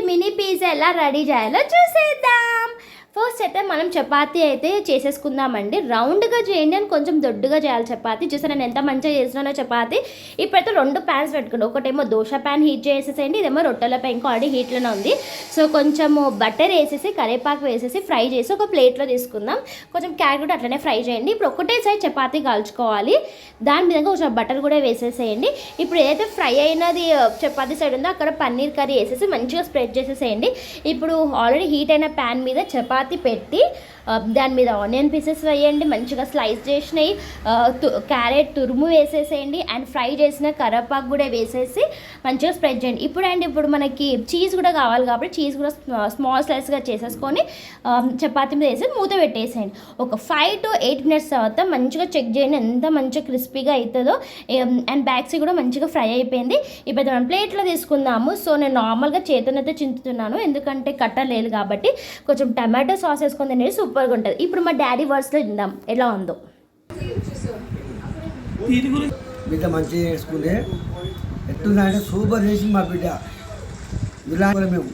Mini pizza ఎలా ready చేయాలో చూసేద్దాం. ఫస్ట్ అయితే మనం చపాతీ అయితే చేసేసుకుందామండి. రౌండ్గా చేయండి అని కొంచెం దొడ్డుగా చేయాలి చపాతీ. చూసాను నేను ఎంత మంచిగా చేసినానో చపాతీ. ఇప్పుడైతే 2 ప్యాన్స్ పెట్టుకోండి. ఒకటేమో దోశ ప్యాన్ హీట్ చేసేసేయండి, ఇదేమో రొట్టెల ప్యాన్ ఇంకా ఆల్రెడీ హీట్లోనే ఉంది. సో కొంచెము బటర్ వేసేసి కరివేపాకు వేసేసి ఫ్రై చేసి ఒక ప్లేట్లో తీసుకుందాం. కొంచెం క్యారెట్ కూడా అట్లనే ఫ్రై చేయండి. ఇప్పుడు ఒకటే సైడ్ చపాతీ కాల్చుకోవాలి. దాని మీద కొంచెం బటర్ కూడా వేసేసేయండి. ఇప్పుడు ఏదైతే ఫ్రై అయినది చపాతీ సైడ్ ఉందో అక్కడ పన్నీర్ కర్రీ వేసేసి మంచిగా స్ప్రెడ్ చేసేసేయండి. ఇప్పుడు ఆల్రెడీ హీట్ అయిన ప్యాన్ మీద చపాతీ పెట్టి దాని మీద ఆనియన్ పీసెస్ వేయండి, మంచిగా స్లైస్ చేసినవి క్యారెట్ తురుము వేసేసేయండి అండ్ ఫ్రై చేసిన కరివేపాకు కూడా వేసేసి మంచిగా స్ప్రెడ్ చేయండి. ఇప్పుడు మనకి చీజ్ కూడా కావాలి కాబట్టి చీజ్ కూడా స్మాల్ స్లైస్గా చేసేసుకొని చపాతీ మీద వేసి మూత పెట్టేసేయండి. ఒక 5 to 8 minutes తర్వాత మంచిగా చెక్ చేయండి ఎంత మంచిగా క్రిస్పీగా అవుతుందో. అండ్ బ్యాక్ సైడ్ కూడా మంచిగా ఫ్రై అయిపోయింది. ఇప్పుడు మనం ప్లేట్లో తీసుకుందాము. సో నేను నార్మల్గా చేతనైతే చించుతున్నాను ఎందుకంటే కట్టర్ లేదు కాబట్టి. కొంచెం టమాటో సాస్ వేసుకొని తినేది సూపర్గా ఉంటుంది. ఇప్పుడు మా డాడీ వర్డ్స్లో తిందాం ఎలా ఉందో. బిడ్డ మంచిగా చేసుకుంటే ఎట్లుందంటే సూపర్ చేసి మా బిడ్డ ఇలా మేము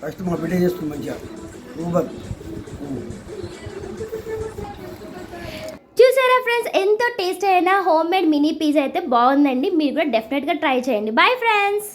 ఫస్ట్ మా బిడ్డ చేసుకుంది మంచిగా సూపర్. చూసారా ఫ్రెండ్స్, ఎంతో టేస్ట్ అయిన హోమ్ మేడ్ మినీ పిజ్జా అయితే బాగుందండి. మీరు కూడా డెఫినెట్గా ట్రై చేయండి. Bye friends.